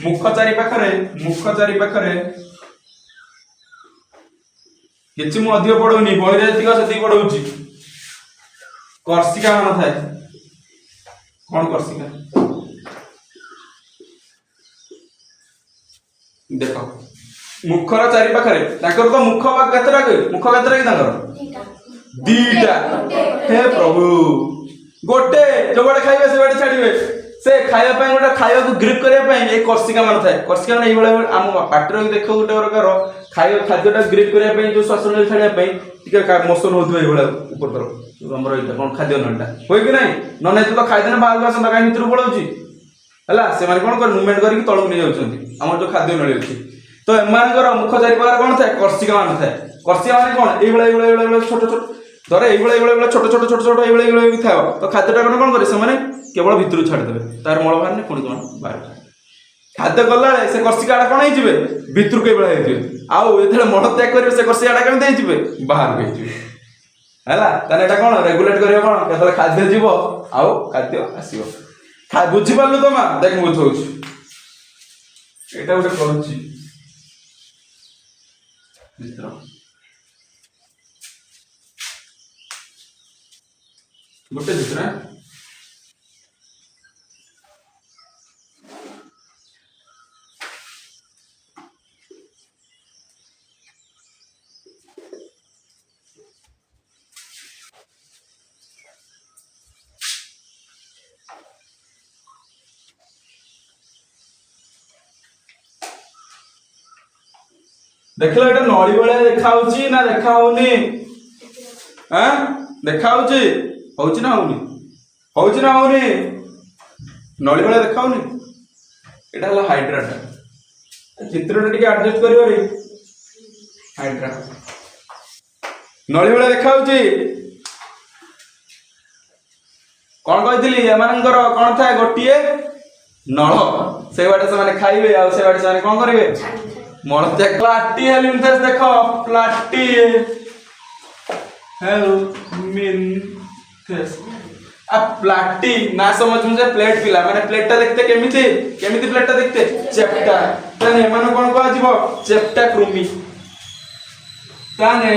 ମୁଖ ଚାରିପାଖରେ କିଛି ମୁଁ ଅଧିକ ପଢଉନି, ବହିରେ ଯେତିକ ସେତିକି ପଢଉଛି। କର୍ଷିକା ମାନ ଥାଏ। କଣ କର୍ଷିକା? ଦେଖ ମୁଖର ଚାରିପାଖରେ ତାଙ୍କର ତ ମୁଖ କେତେଟା କି? ମୁଖ କେତେଟା କି ତାଙ୍କର? ଦିଟା। ହେ ପ୍ରଭୁ, ଗୋଟେ ଯୋଉ ବାଟେ ଖାଇବେ ସେ ବାଟେ ଛାଡ଼ିବେ। ସେ ଖାଇବା ପାଇଁ ଗୋଟେ ଖାଇବାକୁ ଗ୍ରିପ୍ କରିବା ପାଇଁ ଏଇ କର୍ଷିକା ମାନ ଥାଏ। କର୍ଷିକା ମାନେ ଏଇଭଳିଆ ଆମ ପାଟିରେ ଦେଖ ଗୋଟେ ପ୍ରକାର ଖାଦ୍ୟଟା ଗ୍ରିପ୍ କରିବା ପାଇଁ ଯୋଉ ଶ୍ୱାସ ନଳୀ ଛାଡ଼ିବା ପାଇଁ ଟିକେ ମୋସନ ହଉଥିବ ଏଇଭଳିଆ ଉପର ତର ଆମର ଏଇଟା କଣ ଖାଦ୍ୟ ନଳୀଟା ହୁଏ କି ନାହିଁ? ନହେଲେ ତ ଖାଇଦେଲେ ବାହାରକୁ ଆସନ୍ତା କାହିଁ ଭିତରକୁ ପଳାଉଛି। ହେଲା? ସେମାନେ କଣ କରି ମୁଭମେଣ୍ଟ କରିକି ତଳକୁ ନେଇଯାଉଛନ୍ତି ଆମର ଯୋଉ ଖାଦ୍ୟ ନଳୀ ଅଛି। ତ ଏମାନଙ୍କର ମୁଖ ଚାରିପାଖରେ କଣ ଥାଏ? କର୍ଷିକା ମାନ ଥାଏ। କର୍ଷିକା ମାନେ କଣ? ଏଇଭଳିଆ ଛୋଟ ଛୋଟ ଧର ଏଇଭଳିଆ ଛୋଟ ଏଇଭଳିଆ ଥାଅ ତ ଖାଦ୍ୟଟା କଣ କରେ? ସେମାନେ କେବଳ ଭିତରୁ ଛାଡ଼ିଦେବେ। ତାର ମଳ ବାହାରିଲେ ପୁଣି କଣ ବାହାରେ ଖାଦ୍ୟ ଗଲାବେଳେ ସେ କର୍ଷିକା ଟା କଣ ହେଇଯିବେ? ଭିତରକୁ ଏଇଭଳିଆ ହେଇଯିବେ। ଆଉ ଯେତେବେଳେ ମଳ ତ୍ୟାଗ କରିବେ ସେ କର୍ଷିକା ଟା କେମିତି ହେଇଯିବେ? ବାହାରକୁ ହେଇଯିବେ। ହେଲା? ତାହେଲେ ଏଟା କଣ ରେଗୁଲେଟ କରିବ? କଣ କେତେବେଳେ ଖାଦ୍ୟ ଯିବ ଆଉ ଖାଦ୍ୟ ଆସିବ। ବୁଝିପାରିଲୁ ତ ମା? ଦେଖ ମୁଁ ବୁଝଉଛି। ଏଇଟା ଗୋଟେ କରୁଛି ଗୋଟେ ଚିତ୍ର। ଦେଖିଲ ଏଟା ନଳୀ ଭଳିଆ ଦେଖା ହଉଛି ନା ଦେଖା ହଉନି? ଦେଖା ହଉଛି? ହଉଛି ନା ହଉନି? ହଉଛି ନା ହଉନି? ନଳୀ ଭଳିଆ ଦେଖା ହଉନି? ଏଟା ହେଲା ହାଇଡ୍ରାଟା। ଚିତ୍ରଟା ଟିକେ ଆଡଜଷ୍ଟ କରିବାରେ ହାଇଡ୍ରା ନଳୀ ଭଳିଆ ଦେଖା ହଉଛି। କଣ କହିଥିଲି? ଏମାନଙ୍କର କଣ ଥାଏ? ଗୋଟିଏ ନଳ। ସେଇ ବାଟେ ସେମାନେ ଖାଇବେ ଆଉ ସେ ବାଟେ ସେମାନେ କଣ କରିବେ? ମଳତ୍ୟାଗ। ପ୍ଲାଟି ହେଲମିନ୍ଥେସ୍ ଦେଖ ପ୍ଲାଟି हेलमिन्थेस प्लाटी ना समझ मुझे प्लेट पिला माने प्लेटटा देखते केमिति प्लेटटा देखते चेप्टा ताने एमानो कोन को आजिबो चेप्टा कृमि ताने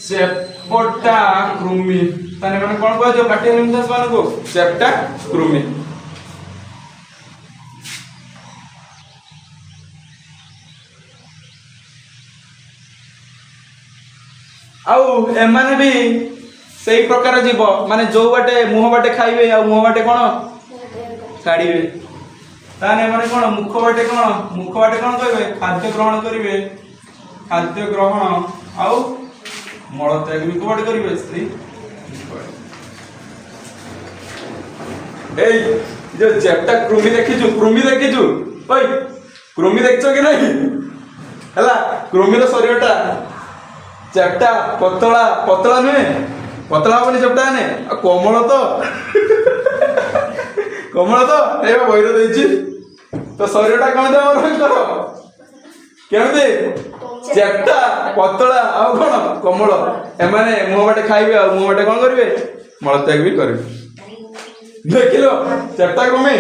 चेप्टा कृमि ताने माने कोन को आजिबो प्लाटी हेलमिन्थेस माने को चेप्टा कृमि। आउ एमाने भी सही प्रकार जीव माने जो बाटे मुह बाटे खाइबे आ मुह बाटे कोन छाड़ीबे ताने माने कोन मुख बाटे कोन कहबे खाद्य ग्रहण करिवे खाद्य ग्रहण आउ मल त्याग भी कोड करिवे स्त्री ए जो चेप्टा कृमि देखिजु ओय कृमि देखछो कि नहीं हला कृमि रो शरीरटा चेप्टा पतला नुहे पतला हबनी चेप्टा ने कोमल तो ए बहिर देछि तो शरीरटा कौन दे करो केमते चेप्टा पतला आ कोन कोमल एमाने मुह बाटे खाइबे आ मुह बाटे कोन करिवे मल त्याग भी करिवे देखिलो चेप्टा कमे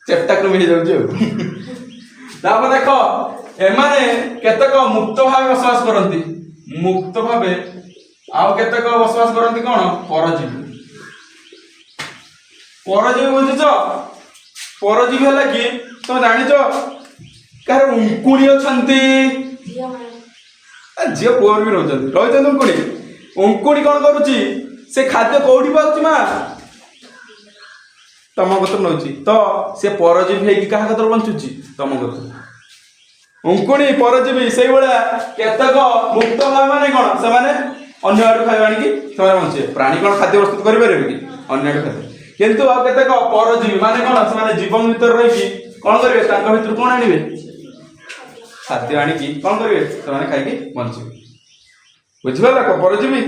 चेप्टा क्रम हो जाऊँ देख एमाने केतक मुक्त भाव बसवास करती मुक्त भाव आउ केतक बसवास करती कौन परजीवी बुझुच परजीवी है कि तुम जाच कह उंकुणी अच्छा झील पुअर भी रही उंकुणी उंकुणी कौन करुच्ची से खाद्य कौटी पाऊँ माँ तम कतर नौ तो से परजीवी है क्या कतर बंचुची तम कतर उंकुणी परजीवी से केतक मुक्त भाव माने कौन से अन्य आड़ू खाଇବା आनिकी से बचे प्राणी कौन खाद्य प्रस्तुत करें कि अन्य आड़ू खाद्य किंतु आ केतक परजीवी माने कौन से जीवन भीतर रही कौन करेंगे भर कौन आने खाद्य आनिकी कौन करेंगे से खाई बचे बुझीगला परजीवी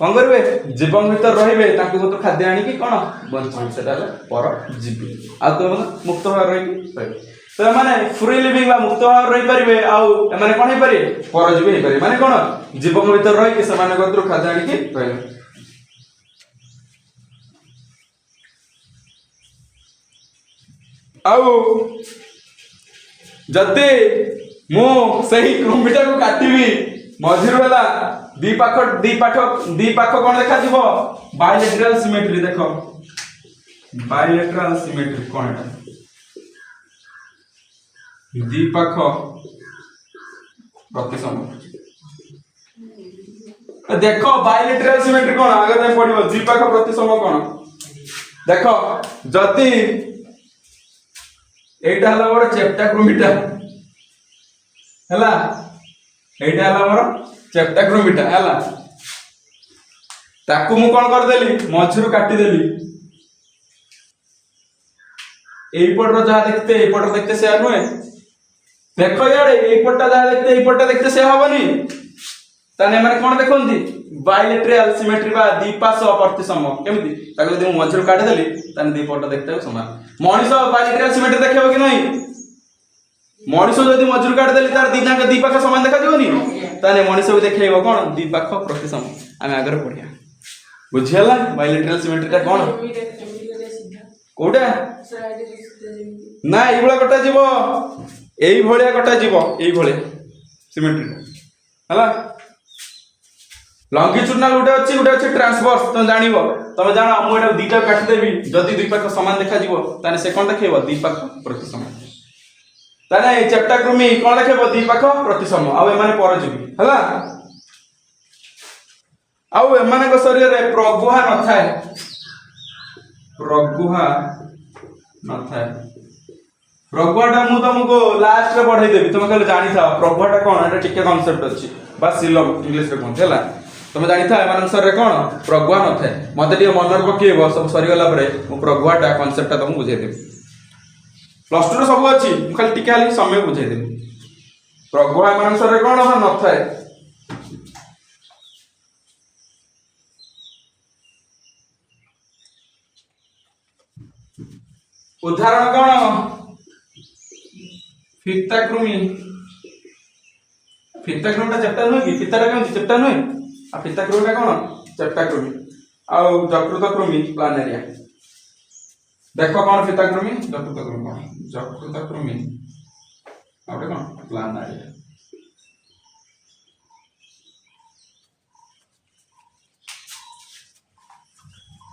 कौन करेंगे जीवन भीतर रे खाद्य आनिकी कौन बचे परजीवी आ मुक्त भाव रही तो माने फ्री लिविंग मुक्त भाव रही पारे आने कौन हो पारे परजीवी हो पारे माने कौन जीवन भीतर रही से खाद्य आनिकी रही आउ जदि मु सही कृमिटा को काटिबी मझिर वाला दी पाख कौन देखा जीवो बायलेटरल सिमेट्री देखो बायलेटरल सिमेट्री कौन है दी पाख प्रतिसम देखो बायलेटरल सिमेट्री कौन आगे नहीं पड़िबो दी पाख प्रतिसम कौन देखो जति एटा हला मोर चेप्टा क्रोमिटा हला एटा हला मोर चेप्टा क्रोमिटा हला ताकू मु कोन कर देली मझिरु काटी देली एई पटर जहा देखते एई पटर देखते से अनुए देखो यार एई पट्टा जहा देखते एई पट्टा देखते से हबनी ताने माने कोन देखंती बायलेटरल सिमेट्री बा द्विपार्श्व प्रतिसम केमिति ताको यदि मु मझिरु काटी देली ताने दी पट्टा देखते समान मनीष बायलेटरल सिमेट्री देखिबो कि नहीं मनीष जदि मजूर काट देली तार दिना के दीपाख समान देखा दिबोनी ताने मनीष भी देखैबो कोन दीपाख प्रतिसम आमे आगर पढिया बुझियला बायलेटरल सिमेट्री ता कोन कोडा ना एई भला कटा जीवो एई भलिया कटा जीवो एई भले सिमेट्री हला लंगिट्यूडनल गोटे अच्छी ट्रांसवर्स तुम जानिबो तुम जानो मु एटा दीटा काट देबी जदि द्विपाख समान देखा जीवो ताने से कोन देखैबो द्विपाख प्रतिसम ताने चेप्टा कृमि कोन देखैबो द्विपाख प्रतिसम आ एमाने परजीवी हला आ एमाने को शरीर रे प्रगुहा न थाए प्रगुहाटा मु तुमको लास्ट रे पढ़ाई देबी तुम कहले जानि था प्रगुहाटा कोन एटा टिके कांसेप्ट अछि बस सिलम इंग्लिश रे कोन हला तुम जानि था एमान सर रे कोन प्रगुहा न थाए मते टिके मनर पकेबो सब सरी गला परे मु प्रगुहाटा कांसेप्टटा तुम बुझाई देबी प्लस 2 रे सब अछि मु खाली टिके खाली समय बुझाई देबी प्रगुहा एमान सर रे कोन न थाए उदाहरण कोन फित्ता कृमि टा चेप्टा नुहे कि फित्ता टा केमति चेप्टा नुहे आ फित्ता कृमि टा कोन चेप्टा कृमि आ जकृत कृमि प्लानेरिया देखो कोन फित्ता कृमि जकृत कृमि कोन जकृत कृमि आउटे कोन प्लानेरिया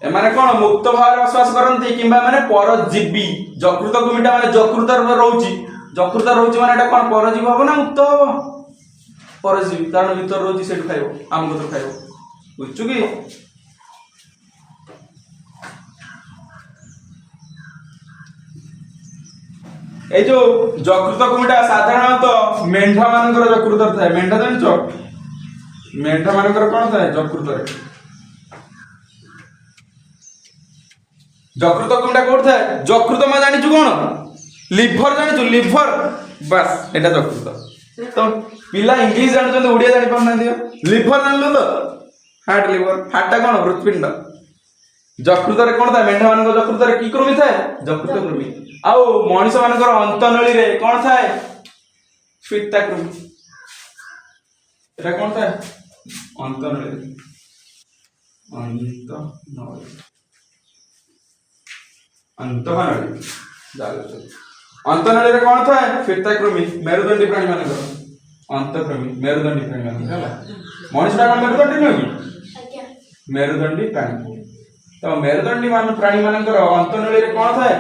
एमाने कोन मुक्त भाव बसवास करंती किबा माने परजीवी जकृत कृमिटा माने जकृत रहउची माने एटा कोन परजीवी हबो ना मुक्त हबो परजीवी कारण भीतर रहउची सेट खाइबो आम को खाइबो बुझछु कि ए जो जकृत कृमिटा साधारणतः मेंढा मानकर जकृत थाए मेंढा जानछो मेंढा मानकर कोन थाए जकृत रे जकृत कृमिटा कोड थाए जकृत मा जानिछु कोन लिवर जानिछु लिवर बस एटा जकृत तो पिला इंग्लिश जानछन ओडिया जानि पाउना दियो लिवर जानलो तो हार्ट लिवर हार्टा कोन हृदपिंड जकृत रे कोन थाए मेंढा मानकर जकृत रे की कृमि थाए जकृत कृमि आउ मनुष्य मानकर अंतनळी रे कोन थाए फित्ता कृमि एटा कोन थाए अंतनळी अंतनळी अंतनळी रे कोन थाए फित्ता कृमि मेरुदंडी प्राणी मानकर अंतक्रमि मेरुदंडी प्राणी मानकर हला मनुष्य कोन मेरुदंडी नुहे कि मेरुदंडी प्राणी तो मेरुदंडी मान प्राणी मानकर अंतनळी रे कोन थाए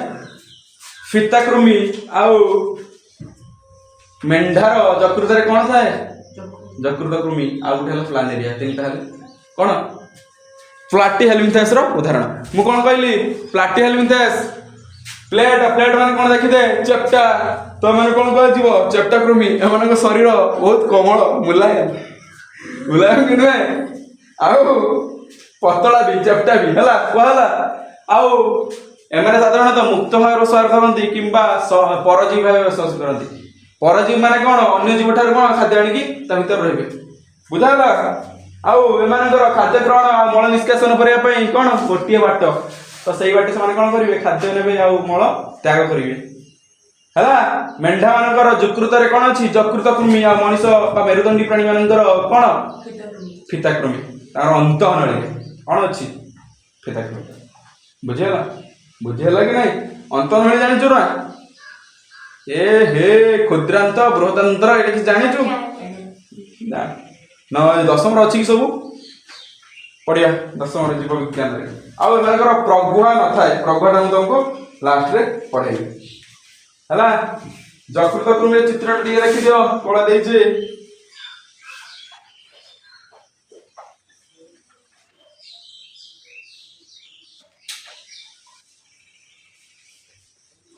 फित्ता कृमि आउ मेंढार जकृत रे कोन थाए जकृत कृमि आउ गुटे हला प्लानेरिया तीनटा हले कोन प्लाटीहेलमिन्थेस रो उदाहरण मु कोन कहली प्लाटीहेलमिन्थेस प्लेट माने कोन देखि दे चेप्टा तो मैंने कौन कह चेप्टा कृमि एम शरीर बहुत कोमल मुलायम मुलायम कि नुहे आउ पतला भी चेप्टा भी है कहला आउ एम साधारणतः मुक्त भाव श्वास करती कि परजीवी भाव श्वास करती परजीवी माने कौन अन्य जीव ठार कौन खाद्य आणिकी भर रही बुझाला आउ एम खाद्य ग्रहण मल निष्कासन करने कौन गोटे बाट तो सही बाटे से कौन करेंगे खाद्य ने आउ मल त्याग करेंगे है मेढा मानकर यकृत कौन अच्छी यकृत कृमि आ मनीष मेरुदंडी प्राणी मानकर कौन फीता कृमि तार अंत नली कौन अच्छी फीता कृमि बुझेगा बुझेगा कि नहीं अंत नली जानी ना ए हे क्षुद्रांत बृहदंतर ये जानी न दशम अच्छी कि सब पढ़िया दशम जीव विज्ञान आउ प्रगुहा न था प्रगुहा तुमको लास्ट रे पढ़ेगी है यकृत कृमि चित्र टे देखी दियो कौन देचे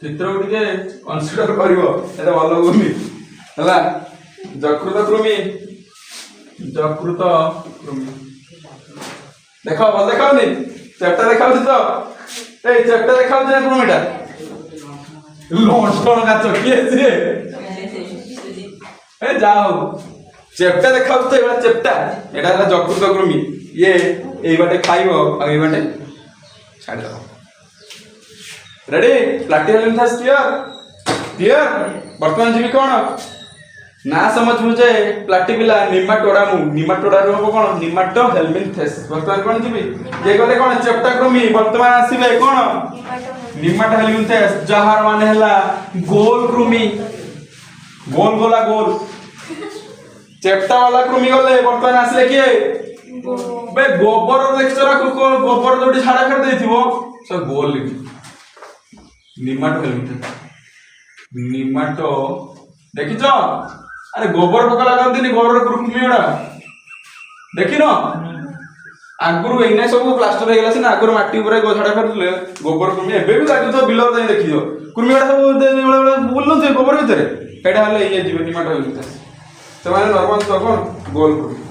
चित्र को टे कनसीडर करिवो एटा भल गुनी है यकृत कृमि देख भल देखाऊनी चेप्टा देखा तो ए चेप्टा देखा कृमिटा लंचन काच किए ए जाओ चेप्टा देखा तो ये चेप्टा एटा है यकृत कृमि ये यही बाटे खाइब आ ये बाटे छाड़ दो ready platinum lymphocytes clear clear वर्तमान जीवी कौन ना समझ मुझे प्लाटिपिला निमाटोडा रोग कौन निमाटो हेल्मिन्थेस वर्तमान कौन जीवी ये गले कौन चेप्टा कृमि वर्तमान आसीबे कौन निमाटो हेल्मिन्थेस जहार माने हला गोल कृमि गोल गोला गोल चेप्टा वाला कृमि गले वर्तमान आसले किए बे गोबर लेक्चर को गोबर जोडी छाड़ा कर देथिबो सब गोल लिखि निमाटो हेल्मिन्थेस निमाटो देखिଛ अरे गोबर पका लगाती गोबर कृमि गुड़ा देखिन आगुरी एना सब प्लास्टर हो गला आगुरी माटी झाड़ा करते गोबर कृमि एवं भी लगे बिल देखी कृमि गुड़ा सब बुलूँ गोबर भितर यहाँ ये जीव निमाटो हेल्मिन्थेस से नॉर्मल तो कौन गोल कृमि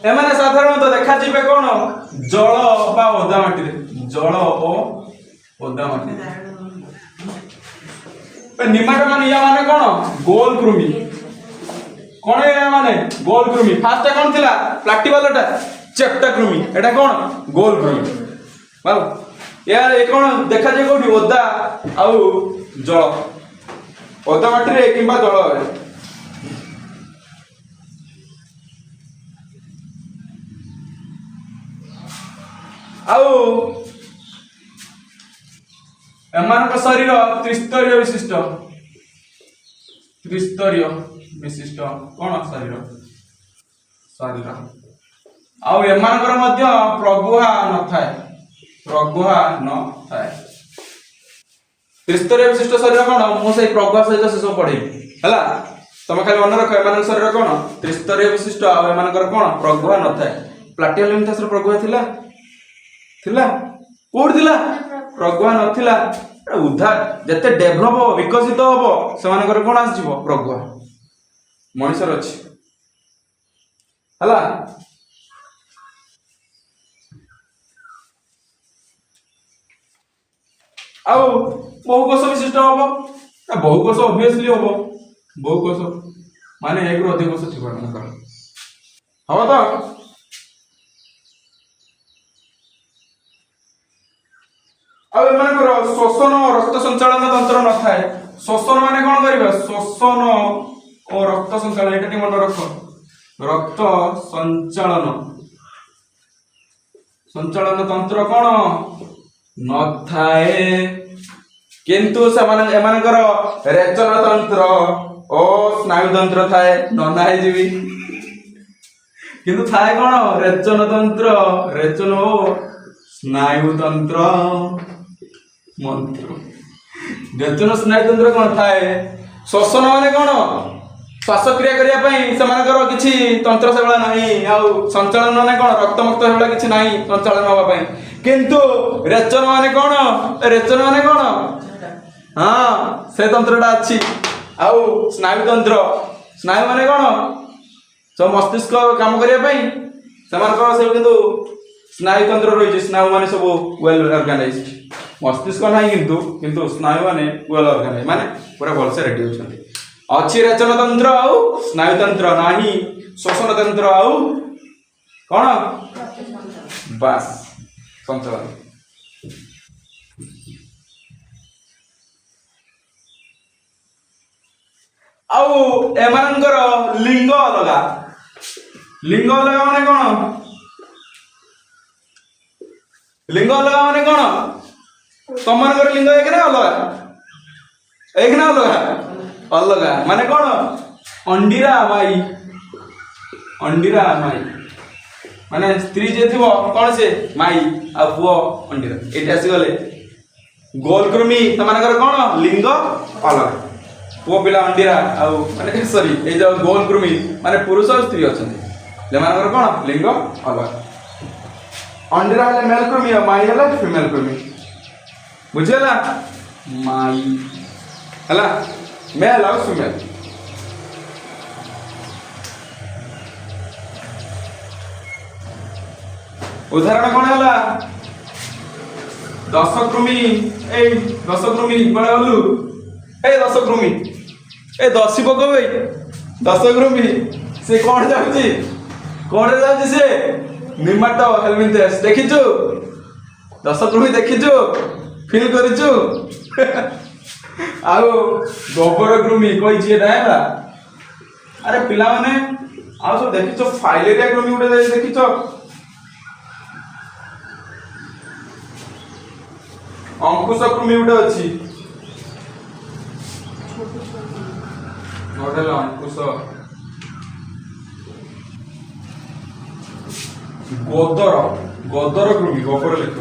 एमाने साधारणतः देखा जीवे कौन जल बा ओदा माटी जल ओ ओदा माटी निमाटो माने या माने कौन गोल कृमि कौन या माने गोल कृमि फास्ट कौन थिला प्लाटिवालटा चेप्टा कृमि एटा कौन गोल कृमि बाल यार ए कौन देखा जे कोठी ओदा आउ जल ओदा माटी रे किबा जल आउ एमान शरीर त्रिस्तरीय विशिष्ट कौन शरीर शरीर आउ एमान प्रगुहा न थाए त्रिस्तरीय विशिष्ट शरीर कौन मुझे प्रगुहा सहित से सब पढ़े है तुम खाली मन रख एम शरीर कौन त्रिस्तरीय विशिष्ट आम कौन प्रगुहा न थाए प्लाटिनम लिम्फोसाइट्स प्रगुहा थिला कोड थिला प्रगुहा नथिला उद्धार जते डेभलप हो विकसित हो से कौन आसव प्रगुहा मनुष्यर अच्छी है आउ बहुकोश विशिष्ट हम बहुकोश ऑब्वियसली हम बहुकोश माने एक अधिक कोश थी हम तो श्वसन और रक्त संचालन तंत्र न थाए श्वसन माने कौन करिबा श्वसन और रक्त संचालन एटा मन रख रक्त संचालन तंत्र कौन न थाए किंतु एमानकर रेचन तंत्र और स्नायु तंत्र थाए ननाई जीवी किंतु थाए कौन रेचन तंत्र रेचन और स्नायु तंत्र मंत्र रेचन स्नायु तंत्र कौन थाए श्वसन माने कौन श्वासक्रिया करने किसी तंत्र से ना आउ संचालन माने कौन रक्तमुक्त से किसी ना संचालन हाँपी କିନ୍ତୁ ରେଚନ ମାନେ କଣ? ରେଚନ ମାନେ କଣ? ହଁ ସେ ତନ୍ତ୍ରଟା ଅଛି। ଆଉ ସ୍ନାୟୁତନ୍ତ୍ର, ସ୍ନାୟୁ ମାନେ କଣ? ସବୁ ମସ୍ତିଷ୍କ କାମ କରିବା ପାଇଁ ସେମାନଙ୍କର ସବୁ କିନ୍ତୁ ସ୍ନାୟୁତନ୍ତ୍ର ରହିଛି। ସ୍ନାୟୁ ମାନେ ସବୁ ୱେଲ୍ ଅର୍ଗାନାଇଜ୍ଡ। ମସ୍ତିଷ୍କ ନାହିଁ କିନ୍ତୁ ସ୍ନାୟୁ ମାନେ ୱେଲ୍ ଅର୍ଗାନାଇଜ୍ଡ, ମାନେ ପୁରା ଭଲସେ ରେଡି ଅଛନ୍ତି। ଅଛି ରେଚନ ତନ୍ତ୍ର ଆଉ ସ୍ନାୟୁତନ୍ତ୍ର, ନାହିଁ ଶ୍ୱସନ ତନ୍ତ୍ର ଆଉ କଣ? ବାସ୍ ସଞ୍ଚାଳନ। ଆଉ ଏମାନଙ୍କର ଲିଙ୍ଗ ଅଲଗା। ଲିଙ୍ଗ ଅଲଗା ମାନେ କଣ? ଲିଙ୍ଗ ଅଲଗା ମାନେ କଣ? ତମମାନଙ୍କର ଲିଙ୍ଗ ଏକ ନା ଅଲଗା? ଏକ ନା ଅଲଗା? ଅଲଗା ମାନେ କଣ? ଅଣ୍ଡିରା ମାଇ, ଅଣ୍ଡିରା ମାଇ ମାନେ ସ୍ତ୍ରୀ ଯିଏ ଥିବ କଣ ସେ ମାଇ, ଆଉ ପୁଅ ଅଣ୍ଡିରା। ଏଇଠି ଆସିଗଲେ ଗୋଲକୃମି, ସେମାନଙ୍କର କଣ? ଲିଙ୍ଗ ଅଲଗା। ପୁଅ ପିଲା ଅଣ୍ଡିରା ଆଉ ମାନେ ସରି ଏଇ ଯୋଉ ଗୋଲକୃମି ମାନେ ପୁରୁଷ ଆଉ ସ୍ତ୍ରୀ ଅଛନ୍ତି, ସେମାନଙ୍କର କଣ? ଲିଙ୍ଗ ଅଲଗା। ଅଣ୍ଡିରା ହେଲେ ମେଲ୍ କୃମି ଆଉ ମାଇ ହେଲେ ଫିମେଲ୍ କୃମି। ବୁଝିହେଲା? ମାଇ ହେଲା ମେଲ୍ ଆଉ ଫିମେଲ୍। ଉଦାହରଣ କଣ ହେଲା? ଦଶକୃମି। ଏଇ ଦଶକୃମି କୁଆଡେ ଗଲୁ? ଏଇ ଦଶକୃମି, ଏ ଦଶୀ ପୋକ ଭାଇ ଦଶକୃମି ସେ କଣ ଯାଉଛି? କଣରେ ଯାଉଛି ସେ? ନିମାଟୋ ହେଲମିନ୍ଥେସ୍। ଦେଖିଛୁ ଦଶକୃମି? ଦେଖିଛୁ? ଫିଲ୍ କରିଛୁ? ଆଉ ଗୋବର କୃମି କହିଛି ଏଟା ହେଲା। ଆରେ ପିଲାମାନେ ଆଉ ସବୁ ଦେଖିଛ? ଫାଇଲେରିଆ କୃମି ଗୋଟେ ଦେଖିଛ? ଅଙ୍କୁଶ କୃମି ଗୋଟେ ଅଛି, ଗୋଟେ ହେଲା ଅଙ୍କୁଶ। ଗୋଦର, ଗୋଦର କୃମି, ଗୋବର ଲେଖ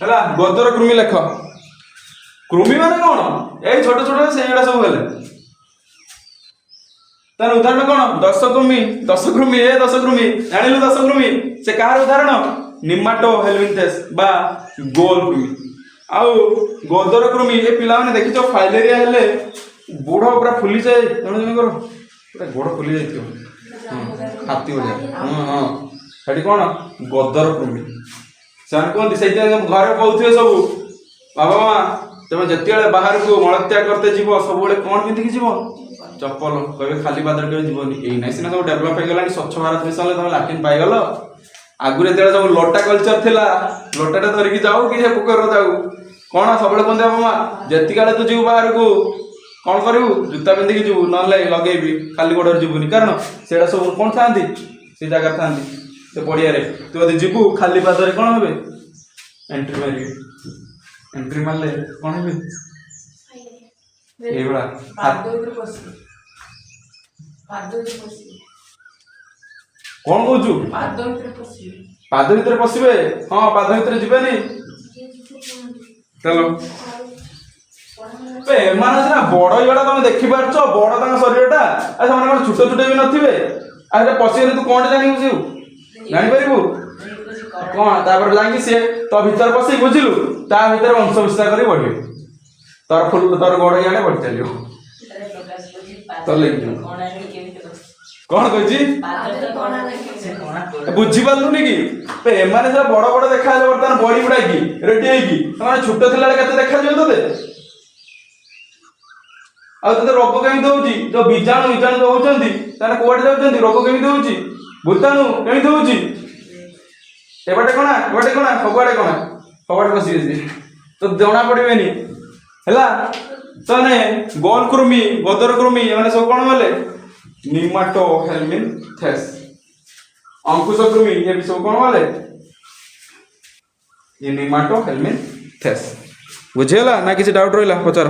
ହେଲା। ଗୋଦର କୃମି ଲେଖ। କୃମି ମାନେ କଣ? ଏଇ ଛୋଟ ଛୋଟ ସେଇଗୁଡା ସବୁ ହେଲେ। ତାର ଉଦାହରଣ କଣ? ଦଶକୃମି, ଦଶକୃମି ଏ ଦଶକୃମି ଜାଣିଲୁ? ଦଶକୃମି ସେ କାହାର ଉଦାହରଣ? ନିମାଟୋ ହେଲମିନ୍ଥେସ୍ ବା ଗୋଲ କୃମି। ଆଉ ଗୋଦର କୃମି ଏ ପିଲାମାନେ ଦେଖିଛ? ଫାଇଲେରିଆ ହେଲେ ଗୋଡ଼ ପୁରା ଫୁଲିଯାଏ, ଜଣ ଜଣଙ୍କର ପୁରା ଗୋଡ଼ ଫୁଲି ଯାଇଥିବ, ହାତୀ ଭଳିଆ। ହଁ ସେଠି କଣ? ଗୋଦର କୃମି। ସେମାନେ କୁହନ୍ତି, ସେଇଥିପାଇଁ ଘରେ କହୁଥିବେ ସବୁ ବାବା ମା, ତମେ ଯେତେବେଳେ ବାହାରକୁ ମଳତ୍ୟାଗ କରତେ ଯିବ ସବୁବେଳେ କଣ ପିନ୍ଧିକି ଯିବ? ଚପଲ। କହିବେ ଖାଲି ପାଦରେ କେବେ ଯିବନି। ଏଇ ନାଇଁ ସିନା ସବୁ ଡେଭଲପ ହେଇଗଲାଣି, ସ୍ୱଚ୍ଛ ଭାରତ ମିଶନରେ ତମେ ଲାଟ୍ରିନ୍ ପାଇଗଲ। ଆଗରୁ ଯେତେବେଳେ ସବୁ ଲୋଟା କଲଚର ଥିଲା, ଲୋଟାଟା ଧରିକି ଯାଉ କି ସେ ପୋଖରୀରେ ଯାଉ, କଣ ସବୁବେଳେ କୁହନ୍ତି ବାବା ମା, ଯେତିକି ବେଳେ ତୁ ଯିବୁ ବାହାରକୁ କଣ କରିବୁ? ଜୁତା ପିନ୍ଧିକି ଯିବୁ, ନହେଲେ ଲଗେଇବି, ଖାଲି ଗୋଡରେ ଯିବୁନି। କାରଣ ସେଇଟା ସବୁ କଣ ଥାନ୍ତି? ସେ ଜାଗାରେ ଥାନ୍ତି, ସେ ପଡ଼ିଆରେ। ତୁ ଯଦି ଯିବୁ ଖାଲି ପାଦରେ କଣ ହେବେ? ଏଣ୍ଟ୍ରି ମାରିବେ। ଏଣ୍ଟ୍ରି ମାରିଲେ କଣ ହେବେ? ଏଇଭଳିଆ କଣ କହୁଛୁ? ପାଦ ଭିତରେ ପଶିବେ? ହଁ ପାଦ ଭିତରେ ଯିବେନି। ଚାଲ ଏମାନେ ସିନା ବଡ ଇଏଟା ତମେ ଦେଖିପାରୁଛ, ବଡ ତାଙ୍କ ଶରୀରଟା, ଆଉ ସେମାନେ କଣ ଛୋଟ ଛୋଟ ବି ନଥିବେ? ଆଉ ସେଟା ପଶିଗଲେ ତୁ କଣଟା ଜାଣିବୁ? ସିଏ ଜାଣିପାରିବୁ କଣ? ତାପରେ ଯାଇକି ସିଏ ତୋ ଭିତରେ ପଶି, ବୁଝିଲୁ, ତା ଭିତରେ ବଂଶ ବିସ୍ତାର କରି ବଢିବେ। ତୋର ଗୋଡ ଇଆଡେ ବଢି ଚାଲିବ। କଣ କହିଛି? ବୁଝିପାରିଲୁନି କି? ଏମାନେ ସିନା ବଡ ବଡ ଦେଖାଯାଏ ବର୍ତ୍ତମାନ ବଡି ବୁଡାଇକି ରେଡି ହେଇକି, ସେମାନେ ଛୋଟ ଥିଲାବେଳେ କେତେ ଦେଖାଯିବ ତତେ? ଆଉ ତତେ ରୋଗ କେମିତି ହଉଛି? ଯୋଉ ବୀଜାଣୁ ଯୋଉ ହଉଛନ୍ତି ତାହେଲେ କୁଆଡେ ଯାଉଛନ୍ତି? ରୋଗ କେମିତି ହଉଛି? ଭୂତାଣୁ କେମିତି ହଉଛି? ଏବାଟେ କଣା, ଏବାଟେ କଣା, ସବୁଆଡେ କଣା, ସବୁଆଡେ ପଶି ଆସିବେ, ତ ଜଣା ପଡିବେନି ହେଲା। ତାହେଲେ ଗୋଲ କୃମି, ଗୋଦର କୃମି ଏମାନେ ସବୁ କଣ ଗଲେ? ନିମାଟୋ ହେଲମିନ୍ଥେସ୍। ଅଙ୍କୁଶ କୃମି ଏ ବି ସବୁ କଣ ଗଲେ? ନିମାଟୋ ହେଲମିନ୍ଥେସ୍। ବୁଝିହେଲା ନା କିଛି ଡାଉଟ୍ ରହିଲା? ପଚାର।